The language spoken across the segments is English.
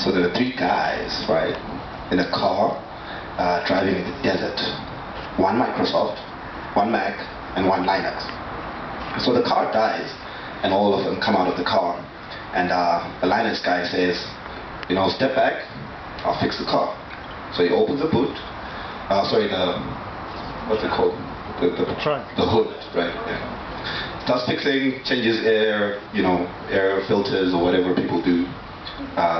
So there are three guys, right, in a car driving in the desert. One Microsoft, one Mac, and one Linux. So the car dies, and all of them come out of the car. And the Linux guy says, you know, step back, I'll fix the car. So he opens the boot, what's it called? The hood, right? Yeah. Starts fixing, changes air, air filters or whatever people do.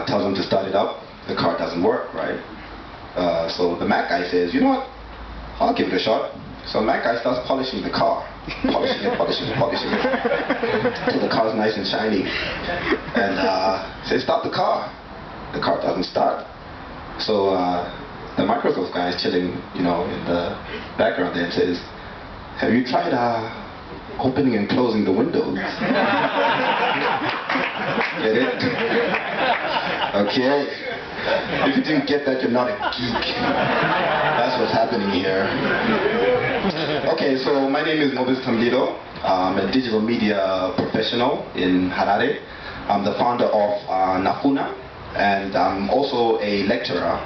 Tells them to start it up. The car doesn't work, right? So the Mac guy says, you know what? I'll give it a shot. So the Mac guy starts polishing the car. Polishing it. So the car's nice and shiny. And says, start the car. The car doesn't start. So the Microsoft guy is chilling, in the background there and says, have you tried opening and closing the windows? Get it? Okay. If you didn't get that, you're not a geek. That's what's happening here. Okay, so my name is Mobis Tamlido. I'm a digital media professional in Harare. I'm the founder of Nafuna, and I'm also a lecturer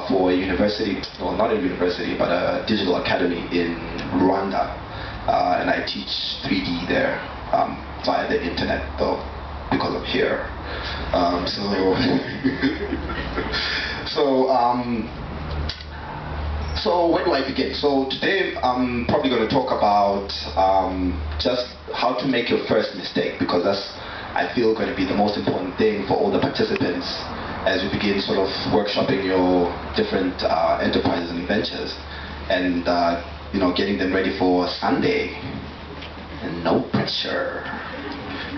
for a university, well, not a university, but a digital academy in Rwanda. And I teach 3D there via the internet, though, because I'm here. So where do I begin? So today I'm probably going to talk about just how to make your first mistake, because that's, I feel, going to be the most important thing for all the participants as we begin sort of workshopping your different enterprises and ventures, and getting them ready for Sunday. And no pressure.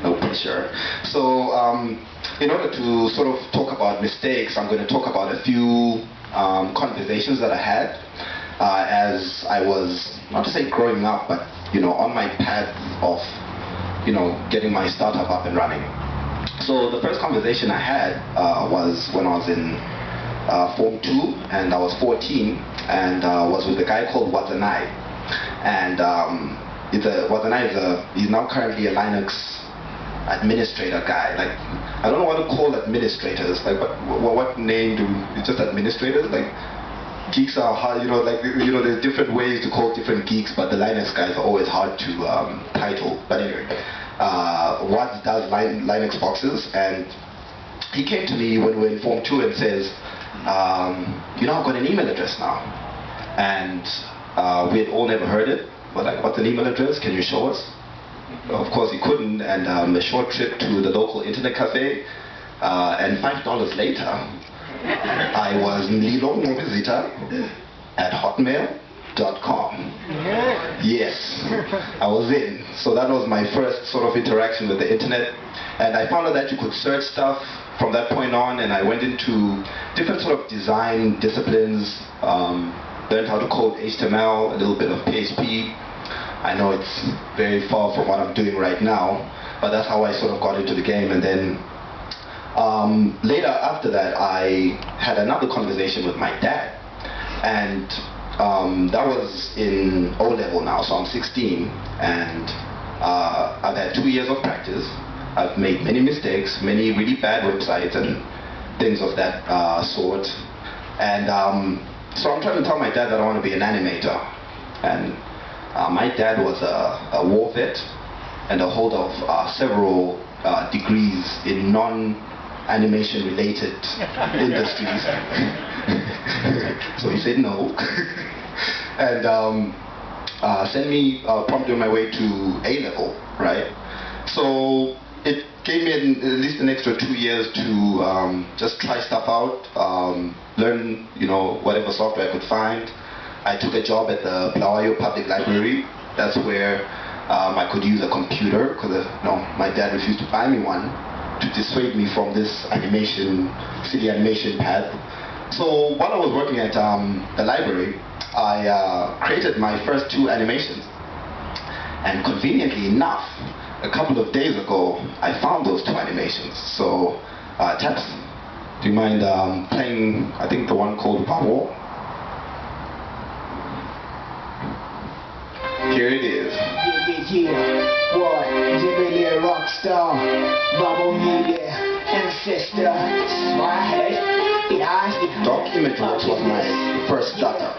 No pressure. So in order to sort of talk about mistakes, I'm going to talk about a few conversations that I had as I was, not to say growing up, but on my path of getting my startup up and running. So the first conversation I had was when I was in Form 2, and I was 14, and was with a guy called Wazanai. And Wazanai he's now currently a Linux administrator guy. Like, I don't know what to call administrators. Like, what name it's just administrators? Like, geeks are hard, there's different ways to call different geeks, but the Linux guys are always hard to title. But anyway, Waz does Linux boxes, and he came to me when we were in Form 2 and says, I've got an email address now. And we had all never heard it. But like, what's an email address? Can you show us? Of course he couldn't, and a short trip to the local internet cafe, and $5 later, I was Nilo Mobizita at hotmail.com. Yes, I was in. So that was my first sort of interaction with the internet, and I found out that you could search stuff from that point on, and I went into different sort of design disciplines, learned how to code HTML, a little bit of PHP. I know it's very far from what I'm doing right now, but that's how I sort of got into the game. And then later after that, I had another conversation with my dad, and that was in O-level now, so I'm 16, and I've had 2 years of practice. I've made many mistakes, many really bad websites and things of that sort. And so I'm trying to tell my dad that I want to be an animator. And my dad was a war vet and a holder of several degrees in non-animation related industries. So he said no. And sent me promptly on my way to A-level, right? So it gave me at least an extra 2 years to just try stuff out, learn whatever software I could find. I took a job at the Bulawayo Public Library. That's where I could use a computer, because my dad refused to buy me one to dissuade me from this city animation path. So while I was working at the library, I created my first 2 animations. And conveniently enough, a couple of days ago, I found those 2 animations. So, Taps, do you mind playing, I think, the one called Pavo? Here it is. Yeah, what? You're really a rock star. Babo, yeah, ancestor. Smile, Dark Image Works was my first startup.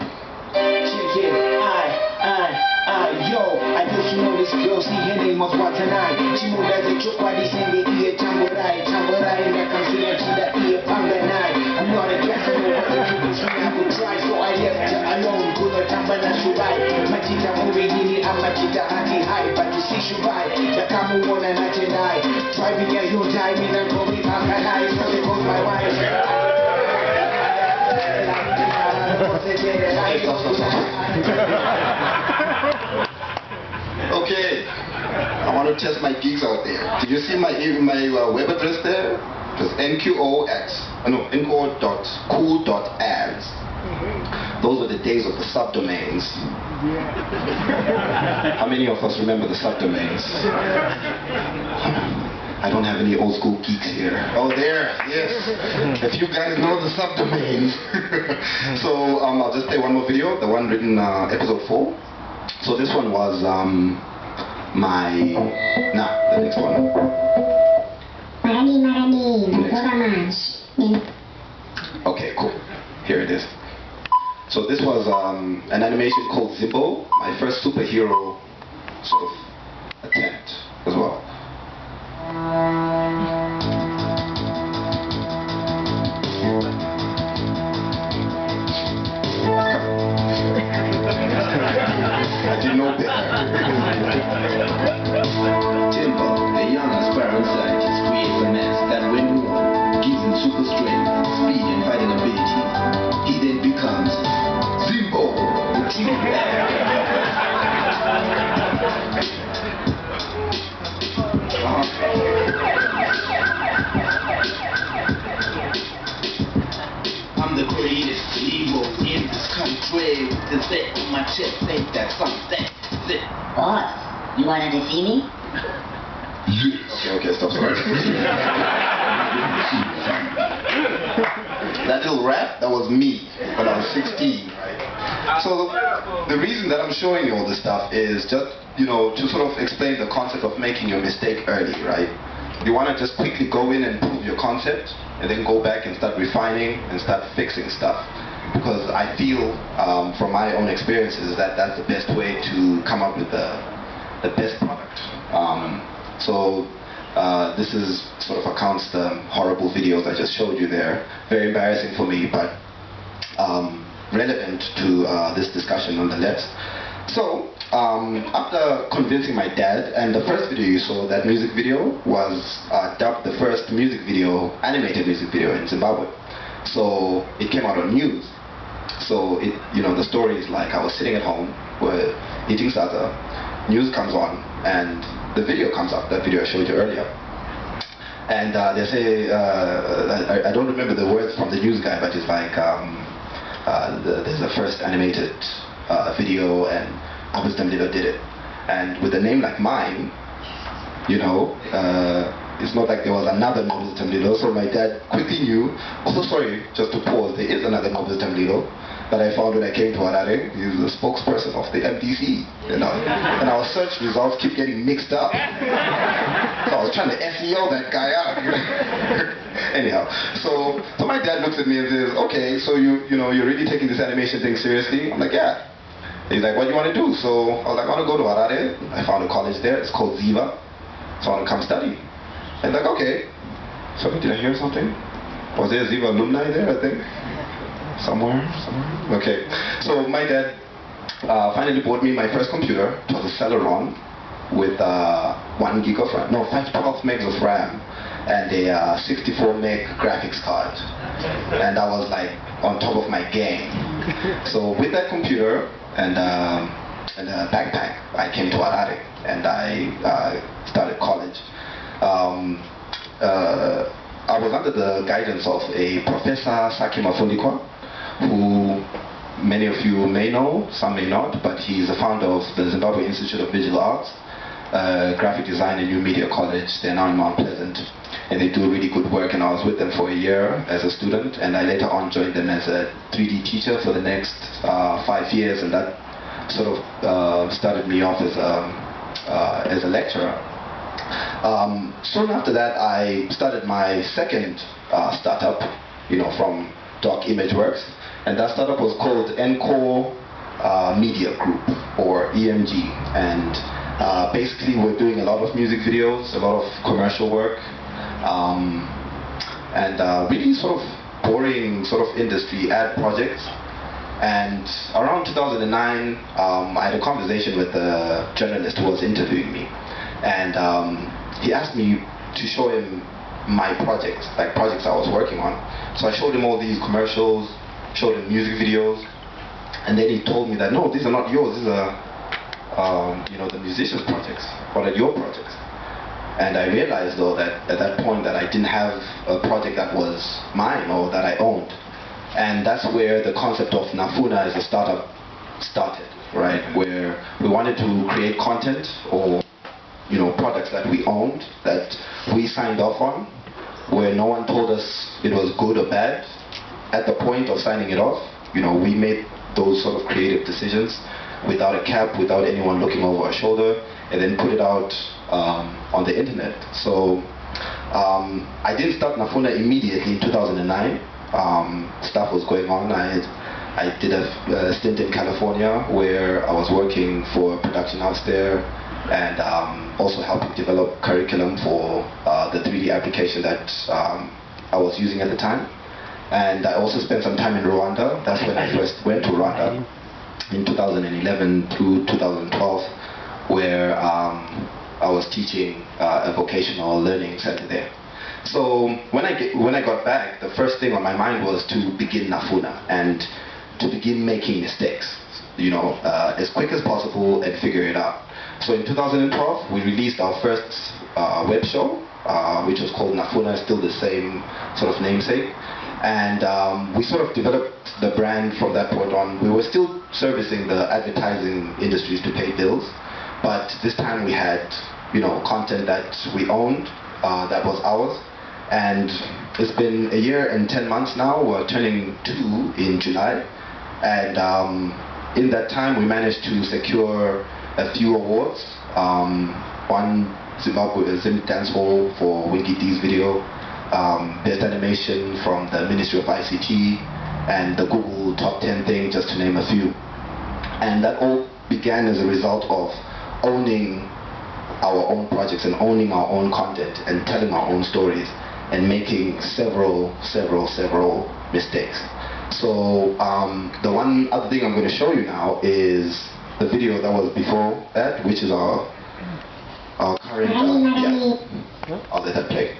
Yo, I just know this girl, see her name was what tonight. She moved as a joke while they sing the ear tamborai, and I come singing to the ear panganai. I'm not a guest, I know what the people say I could try, so I left her alone, go to Tambana Shubai. Machita Muridini, I'm Machita Hati High, but you see Shubai, the Kamu one and I tonight. Driving a huge time in a Kobe Panganai, so they call my wife. Okay, I want to test my gigs out there. Did you see my web address there? It was Enqore.cool.ads. Those were the days of the subdomains. How many of us remember the subdomains? I don't have any old school geeks here. Oh, there, yes. If you guys know the subdomains. So I'll just play one more video, the one written episode 4. So this one was the next one. Okay, cool. Here it is. So this was an animation called Zimbo, my first superhero sort of attempt as well. I didn't know better. Timbo, a young aspirant scientist, creates a mess that when worn, gives him super strength, speed and fighting ability. He then becomes Zimbo, the true bear. I'm the greatest hero in this country. The set on my chest ain't that something. Boss, you wanted to see me? Yes. Okay, stop, sorry. That little rap, that was me when I was 16, right? So the reason that I'm showing you all this stuff is just, you know, to sort of explain the concept of making your mistake early, right? You want to just quickly go in and prove your concept, and then go back and start refining and start fixing stuff. Because I feel, from my own experiences, that that's the best way to come up with the best product. This is sort of accounts the horrible videos I just showed you there. Very embarrassing for me, but relevant to this discussion nonetheless. So, after convincing my dad, and the first video you saw, that music video, was dubbed the first music video, animated music video in Zimbabwe. So it came out on news. So it, you know, the story is like I was sitting at home, we're eating sada, news comes on, and the video comes up, that video I showed you earlier. And they say, I don't remember the words from the news guy, but it's like, there's a first animated video, and Wisdom Little did it. And with a name like mine, you know, it's not like there was another Wisdom Little, so my dad quickly knew. Also, sorry, just to pause, there is another Wisdom Little that I found when I came to Harare. He's the spokesperson of the MDC, you know. And our search results keep getting mixed up. So I was trying to SEO that guy out. You know? Anyhow, so my dad looks at me and says, okay, so you know, you're really taking this animation thing seriously? I'm like, yeah. He's like, what do you want to do? So I was like, I want to go to Harare. I found a college there, it's called Ziva. So I want to come study. And like, okay. So did I hear something? Was there a Ziva alumni there, I think? Somewhere? Okay. So my dad finally bought me my first computer. It was a Celeron with 1 gig of RAM, no, 512 megs of RAM, and a 64 meg graphics card. And I was like on top of my game. So with that computer and a backpack, I came to Harare and I started college. I was under the guidance of a Professor Saki Mafundikwa, who many of you may know, some may not, but he's the founder of the Zimbabwe Institute of Visual Arts, graphic design and new media college. They're now in Mount Pleasant, and they do really good work, and I was with them for a year as a student, and I later on joined them as a 3D teacher for the next 5 years, and that sort of started me off as a lecturer. Soon after that, I started my second startup, you know, from Doc Image Works, and that startup was called Enqore Media Group, or EMG, and basically we're doing a lot of music videos, a lot of commercial work, and really sort of boring sort of industry ad projects. And around 2009, I had a conversation with the journalist who was interviewing me, and he asked me to show him my projects, like projects I was working on. So I showed him all these commercials, showed him music videos, and then he told me that, no, these are not yours, these are the musicians' projects. What are your projects? And I realized though that at that point that I didn't have a project that was mine or that I owned. And that's where the concept of Nafuna as a startup started, right? Where we wanted to create content or products that we owned, that we signed off on, where no one told us it was good or bad. At the point of signing it off, we made those sort of creative decisions without a cap, without anyone looking over our shoulder, and then put it out on the internet. So I didn't start Nafuna immediately in 2009. Stuff was going on. I did a stint in California where I was working for a production house there, and also helping develop curriculum for the 3D application that I was using at the time. And I also spent some time in Rwanda. That's when I first went to Rwanda in 2011 through 2012, where I was teaching a vocational learning center there. So when I got back, the first thing on my mind was to begin Nafuna and to begin making mistakes, as quick as possible and figure it out. So in 2012, we released our first web show, which was called Nafuna, still the same sort of namesake. And we sort of developed the brand from that point on. We were still servicing the advertising industries to pay bills, but this time we had, content that we owned, that was ours. And it's been a year and 10 months now. We're turning 2 in July. And in that time, we managed to secure a few awards. One, Zimbabwe Zim Dance Hall for Winky D's video. Best animation from the Ministry of ICT, and the Google Top 10 thing, just to name a few. And that all began as a result of owning our own projects and owning our own content and telling our own stories and making several mistakes. So the one other thing I'm going to show you now is the video that was before that, which is our current, I'll let that play.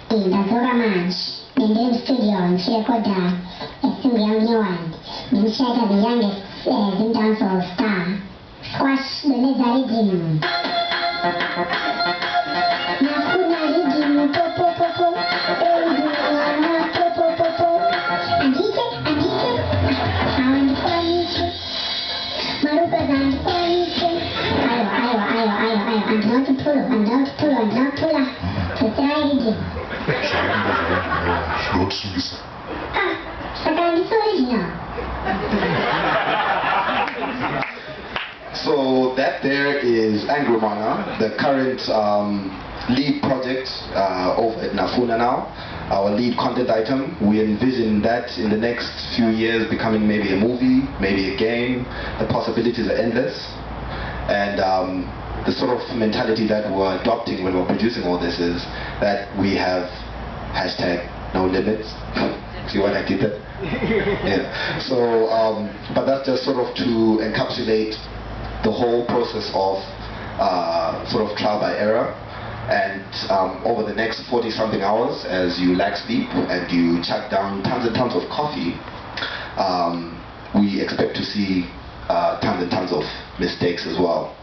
Ndazora manje nende studio nchirekoda esimbi yangiwand nimshaka the youngest zimdance all star squash doneza rhythm nafuna rhythm popo popo popo andike awandikwanike maruka zandikwanike ayo andinotipula tutrai rhythm. So that there is Enqore, the current lead project over at Nafuna now, our lead content item. We envision that in the next few years becoming maybe a movie, maybe a game. The possibilities are endless. And the sort of mentality that we're adopting when we're producing all this is that we have #NoLimits. See what I did there? Yeah. So, but that's just sort of to encapsulate the whole process of sort of trial by error. And over the next 40-something hours, as you lack sleep and you chuck down tons and tons of coffee, we expect to see tons and tons of mistakes as well,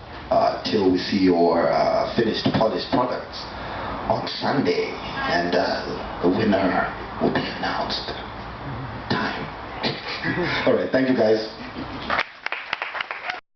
till we see your finished, polished products on Sunday, and the winner will be announced. Time. All right, thank you guys.